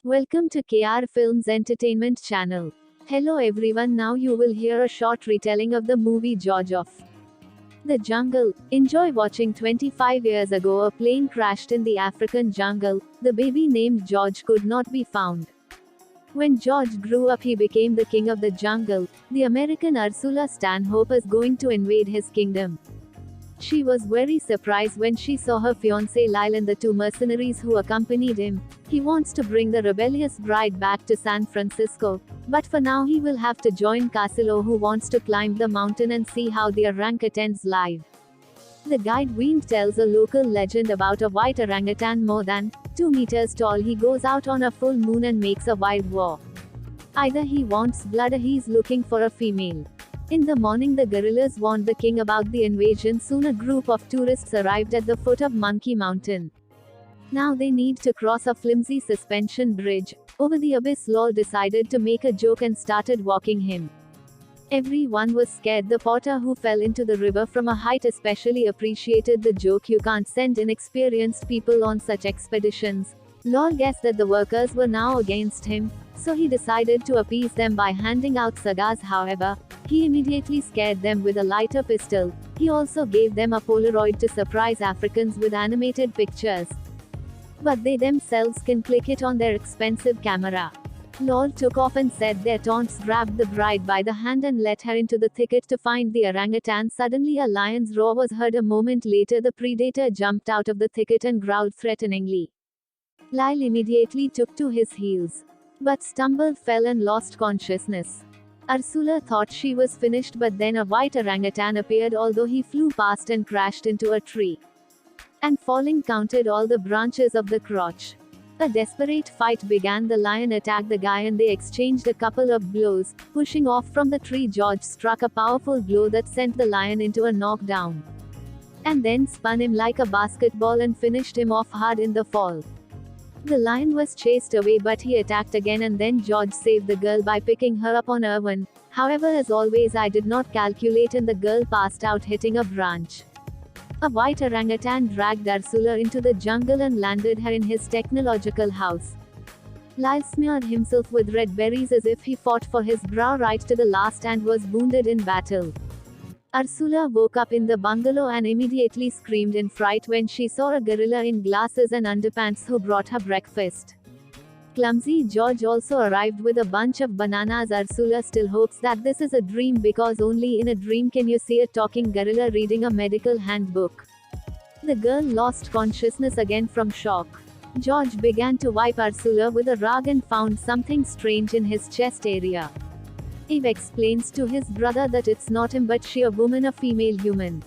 Welcome to KR Films Entertainment Channel. Hello everyone, now you will hear a short retelling of the movie George of the Jungle. Enjoy watching. 25 years ago, a plane crashed in the African jungle. The baby named George could not be found. When George grew up, he became the king of the jungle. The American Ursula Stanhope is going to invade his kingdom. She was very surprised when she saw her fiancé Lyle and the two mercenaries who accompanied him. He wants to bring the rebellious bride back to San Francisco, but for now he will have to join Casilo, who wants to climb the mountain and see how the orangutans live. The guide Wein tells a local legend about a white orangutan more than 2 meters tall. He goes out on a full moon and makes a wild war. Either he wants blood or he's looking for a female. In the morning, the guerrillas warned the king about the invasion. Soon a group of tourists arrived at the foot of Monkey Mountain. Now they need to cross a flimsy suspension bridge over the abyss. Lol decided to make a joke and started walking him. Everyone was scared. The potter who fell into the river from a height especially appreciated the joke. You can't send inexperienced people on such expeditions. Lol guessed that the workers were now against him, so he decided to appease them by handing out cigars. However, he immediately scared them with a lighter pistol. He also gave them a Polaroid to surprise Africans with animated pictures. But they themselves can click it on their expensive camera. Lol took off and said their taunts, grabbed the bride by the hand and led her into the thicket to find the orangutan. Suddenly a lion's roar was heard. A moment later the predator jumped out of the thicket and growled threateningly. Lyle immediately took to his heels, but stumbled, fell and lost consciousness. Ursula thought she was finished, but then a white orangutan appeared, although he flew past and crashed into a tree. And falling counted all the branches of the crotch. A desperate fight began. The lion attacked the guy and they exchanged a couple of blows. Pushing off from the tree, George struck a powerful blow that sent the lion into a knockdown. And then spun him like a basketball and finished him off hard in the fall. The lion was chased away, but he attacked again, and then George saved the girl by picking her up on Irwin. However, as always, I did not calculate and the girl passed out hitting a branch. A white orangutan dragged Ursula into the jungle and landed her in his technological house. Lyle smeared himself with red berries as if he fought for his brow right to the last and was wounded in battle. Ursula woke up in the bungalow and immediately screamed in fright when she saw a gorilla in glasses and underpants who brought her breakfast. Clumsy George also arrived with a bunch of bananas. Ursula still hopes that this is a dream, because only in a dream can you see a talking gorilla reading a medical handbook. The girl lost consciousness again from shock. George began to wipe Ursula with a rag and found something strange in his chest area. Eve explains to his brother that it's not him but she, a woman, a female human.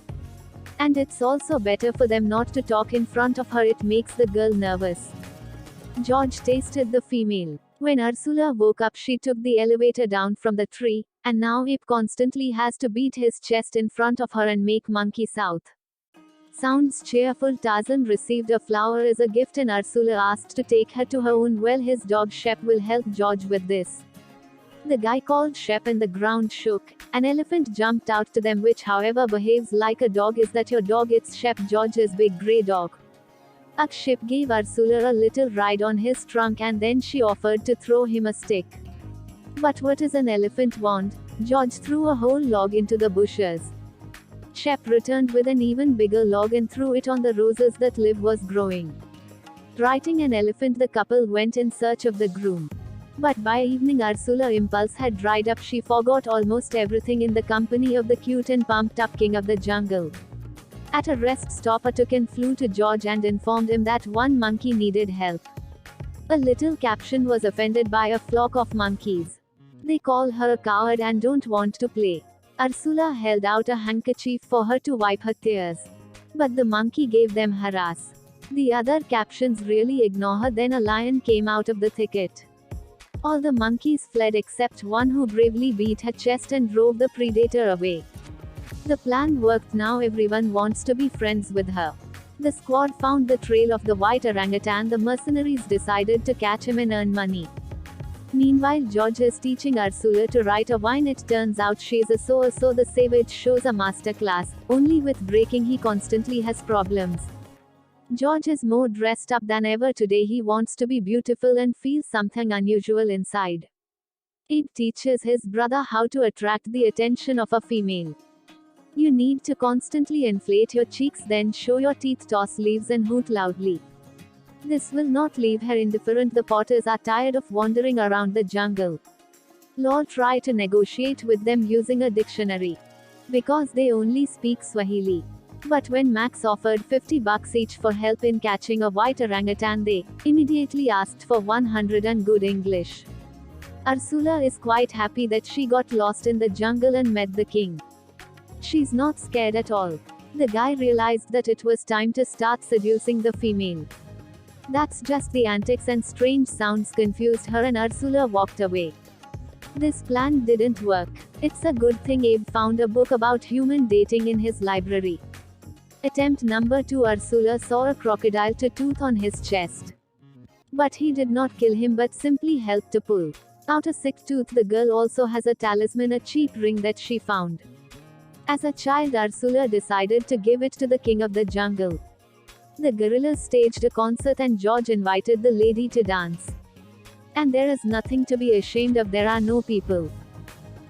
And it's also better for them not to talk in front of her, it makes the girl nervous. George tasted the female. When Ursula woke up, she took the elevator down from the tree, and now Eve constantly has to beat his chest in front of her and make monkey south. Sounds cheerful. Tarzan received a flower as a gift and Ursula asked to take her to her own well. His dog Shep will help George with this. The guy called Shep and the ground shook. An elephant jumped out to them, which however behaves like a dog. Is that your dog? It's Shep, George's big grey dog. Shep gave Ursula a little ride on his trunk and then she offered to throw him a stick. But what is an elephant want? George threw a whole log into the bushes. Shep returned with an even bigger log and threw it on the roses that Liv was growing. Riding an elephant, the couple went in search of the groom. But by evening Ursula's impulse had dried up. She forgot almost everything in the company of the cute and pumped up king of the jungle. At a rest stop, a toucan flew to George and informed him that one monkey needed help. A little caption was offended by a flock of monkeys. They call her a coward and don't want to play. Ursula held out a handkerchief for her to wipe her tears. But the monkey gave them her ass. The other captions really ignore her. Then a lion came out of the thicket. All the monkeys fled except one, who bravely beat her chest and drove the predator away. The plan worked. Now everyone wants to be friends with her. The squad found the trail of the white orangutan. The mercenaries decided to catch him and earn money. Meanwhile, George is teaching Ursula to write a wine. It turns out she's a so the savage shows a masterclass. Only with breaking he constantly has problems. George is more dressed up than ever today. He wants to be beautiful and feels something unusual inside. Abe teaches his brother how to attract the attention of a female. You need to constantly inflate your cheeks, then show your teeth, toss leaves, and hoot loudly. This will not leave her indifferent. The Potters are tired of wandering around the jungle. Lord tries to negotiate with them using a dictionary, because they only speak Swahili. But when Max offered $50 each for help in catching a white orangutan, they immediately asked for 100 and good English. Ursula is quite happy that she got lost in the jungle and met the king. She's not scared at all. The guy realized that it was time to start seducing the female. That's just the antics and strange sounds confused her, and Ursula walked away. This plan didn't work. It's a good thing Abe found a book about human dating in his library. Attempt number 2. Ursula saw a crocodile tooth on his chest. But he did not kill him but simply helped to pull out a sick tooth. The girl also has a talisman, a cheap ring that she found. As a child, Ursula decided to give it to the king of the jungle. The gorillas staged a concert and George invited the lady to dance. And there is nothing to be ashamed of. There are no people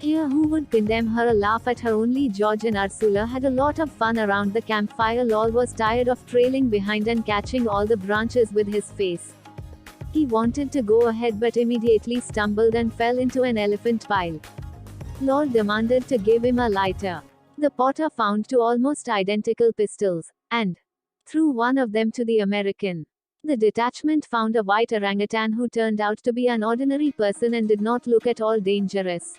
here who would condemn her or laugh at her. Only George and Ursula had a lot of fun around the campfire. Lol was tired of trailing behind and catching all the branches with his face. He wanted to go ahead but immediately stumbled and fell into an elephant pile. Lol demanded to give him a lighter. The Potter found 2 almost identical pistols, and threw one of them to the American. The detachment found a white orangutan who turned out to be an ordinary person and did not look at all dangerous.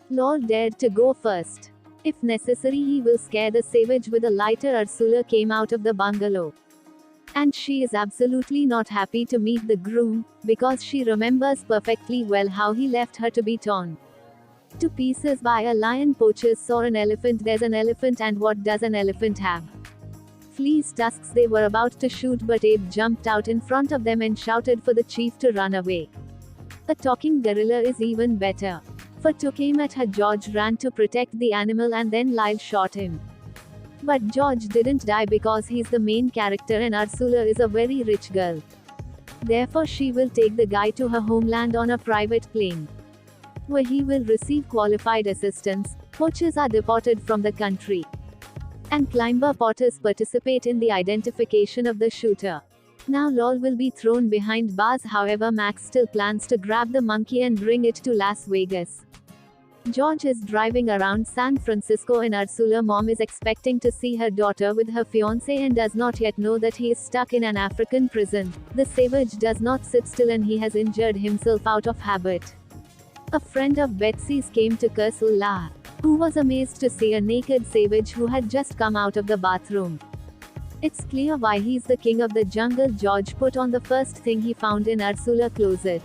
Lol dared to go first. If necessary, he will scare the savage with a lighter. Ursula came out of the bungalow. And she is absolutely not happy to meet the groom, because she remembers perfectly well how he left her to be torn to pieces by a lion. Poachers saw an elephant. There's an elephant, and what does an elephant have? Fleece tusks. They were about to shoot, but Abe jumped out in front of them and shouted for the chief to run away. A talking gorilla is even better. For took aim at her. George ran to protect the animal and then Lyle shot him. But George didn't die because he's the main character and Ursula is a very rich girl. Therefore she will take the guy to her homeland on a private plane, where he will receive qualified assistance. Poachers are deported from the country. And climber Potters participate in the identification of the shooter. Now Lol will be thrown behind bars. However, Max still plans to grab the monkey and bring it to Las Vegas. George is driving around San Francisco and Ursula's mom is expecting to see her daughter with her fiancé and does not yet know that he is stuck in an African prison. The savage does not sit still and he has injured himself out of habit. A friend of Betsy's came to curse Ursula, who was amazed to see a naked savage who had just come out of the bathroom. It's clear why he's the king of the jungle. George put on the first thing he found in Ursula's closet.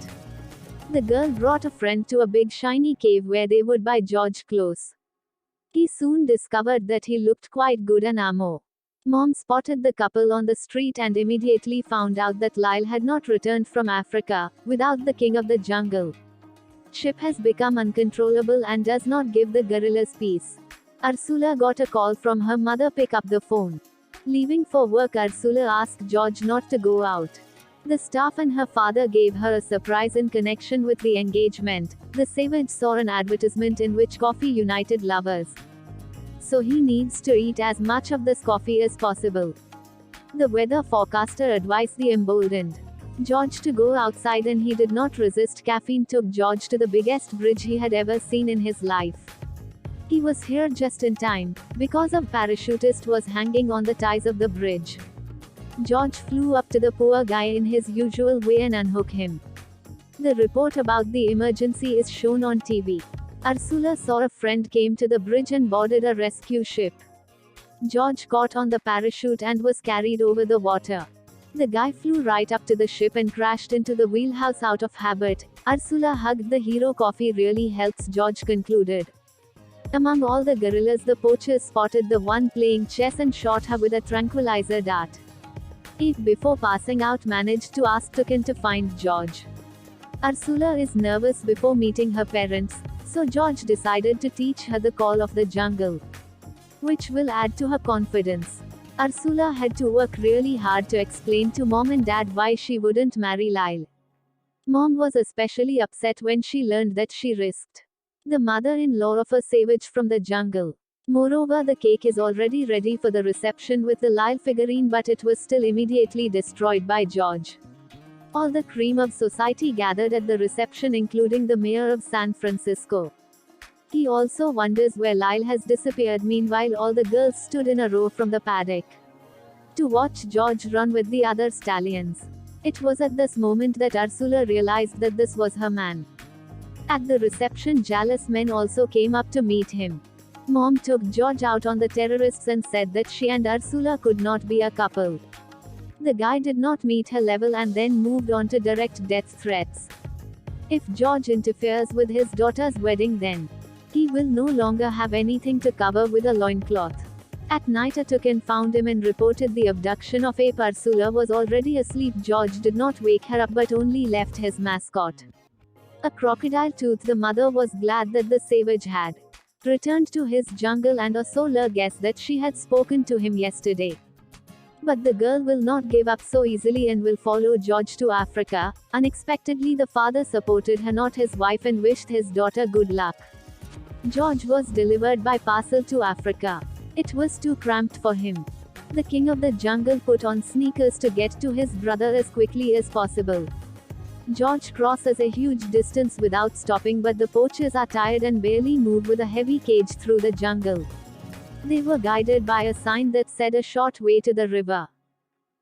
The girl brought a friend to a big shiny cave where they would buy George clothes. He soon discovered that he looked quite good and ammo. Mom spotted the couple on the street and immediately found out that Lyle had not returned from Africa, without the king of the jungle. Ship has become uncontrollable and does not give the gorillas peace. Ursula got a call from her mother. Pick up the phone. Leaving for work, Ursula asked George not to go out. The staff and her father gave her a surprise in connection with the engagement. The savage saw an advertisement in which coffee united lovers. So he needs to eat as much of this coffee as possible. The weather forecaster advised the emboldened George to go outside and he did not resist. Caffeine took George to the biggest bridge he had ever seen in his life. He was here just in time, because a parachutist was hanging on the ties of the bridge. George flew up to the poor guy in his usual way and unhooked him. The report about the emergency is shown on TV. Ursula saw a friend came to the bridge and boarded a rescue ship. George caught on the parachute and was carried over the water. The guy flew right up to the ship and crashed into the wheelhouse out of habit. Ursula hugged the hero. Coffee really helps, George concluded. Among all the gorillas, the poachers spotted the one playing chess and shot her with a tranquilizer dart. Abe, before passing out, managed to ask Tukin to find George. Ursula is nervous before meeting her parents, so George decided to teach her the call of the jungle, which will add to her confidence. Ursula had to work really hard to explain to mom and dad why she wouldn't marry Lyle. Mom was especially upset when she learned that she risked the mother-in-law of a savage from the jungle. Moreover, the cake is already ready for the reception with the Lyle figurine, but it was still immediately destroyed by George. All the cream of society gathered at the reception, including the mayor of San Francisco. He also wonders where Lyle has disappeared. Meanwhile, all the girls stood in a row from the paddock to watch George run with the other stallions. It was at this moment that Ursula realized that this was her man. At the reception, jealous men also came up to meet him. Mom took George out on the terrorists and said that she and Ursula could not be a couple. The guy did not meet her level and then moved on to direct death threats. If George interferes with his daughter's wedding, then he will no longer have anything to cover with a loincloth. At night, a toucan found him and reported the abduction of ape. Ursula was already asleep. George did not wake her up but only left his mascot, a crocodile tooth. The mother was glad that the savage had returned to his jungle, and Ursula guessed that she had spoken to him yesterday. But the girl will not give up so easily and will follow George to Africa. Unexpectedly, the father supported her, not his wife, and wished his daughter good luck. George was delivered by parcel to Africa. It was too cramped for him. The king of the jungle put on sneakers to get to his brother as quickly as possible. George crosses a huge distance without stopping, but the poachers are tired and barely move with a heavy cage through the jungle. They were guided by a sign that said a short way to the river.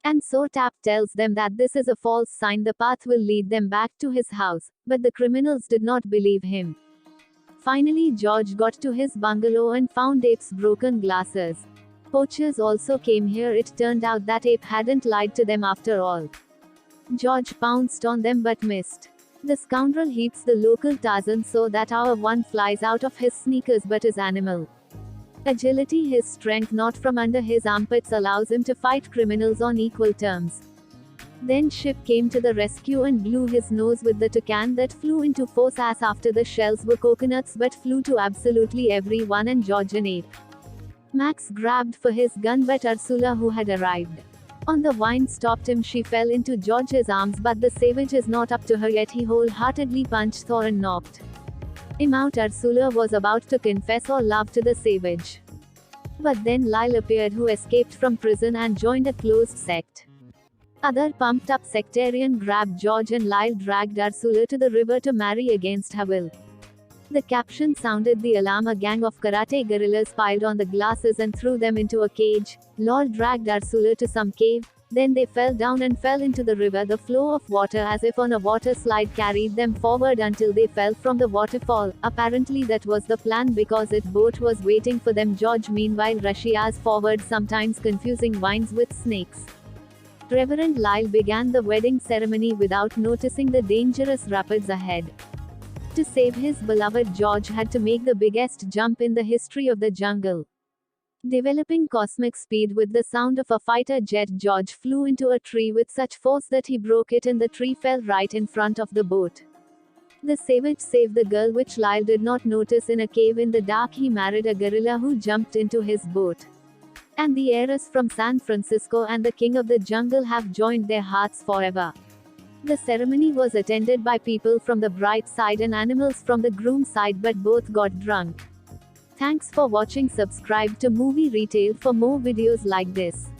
And so Tap tells them that this is a false sign, the path will lead them back to his house, but the criminals did not believe him. Finally, George got to his bungalow and found Ape's broken glasses. Poachers also came here. It turned out that Ape hadn't lied to them after all. George pounced on them but missed. The scoundrel heaps the local Tarzan so that our one flies out of his sneakers, but his animal agility, his strength not from under his armpits, allows him to fight criminals on equal terms. Then Ship came to the rescue and blew his nose with the toucan that flew into force as after the shells were coconuts but flew to absolutely everyone, and George and Ape Max grabbed for his gun, but Ursula, who had arrived on the vine, stopped him. She fell into George's arms, but the savage is not up to her yet. He wholeheartedly punched Thor and knocked him out. Ursula was about to confess her love to the savage. But then Lyle appeared, who escaped from prison and joined a closed sect. Other pumped-up sectarian grabbed George, and Lyle dragged Ursula to the river to marry against her will. The caption sounded the alarm. A gang of karate guerrillas piled on the glasses and threw them into a cage. Lyle dragged Ursula to some cave. Then they fell down and fell into the river. The flow of water, as if on a water slide, carried them forward until they fell from the waterfall. Apparently that was the plan, because its boat was waiting for them. George meanwhile rushes forward, sometimes confusing vines with snakes. Reverend Lyle began the wedding ceremony without noticing the dangerous rapids ahead. To save his beloved, George had to make the biggest jump in the history of the jungle. Developing cosmic speed with the sound of a fighter jet, George flew into a tree with such force that he broke it and the tree fell right in front of the boat. The savage saved the girl, which Lyle did not notice. In a cave in the dark, he married a gorilla who jumped into his boat. And the heiress from San Francisco and the king of the jungle have joined their hearts forever. The ceremony was attended by people from the bride side and animals from the groom side, but both got drunk. Thanks for watching. Subscribe to Movie Retail for more videos like this.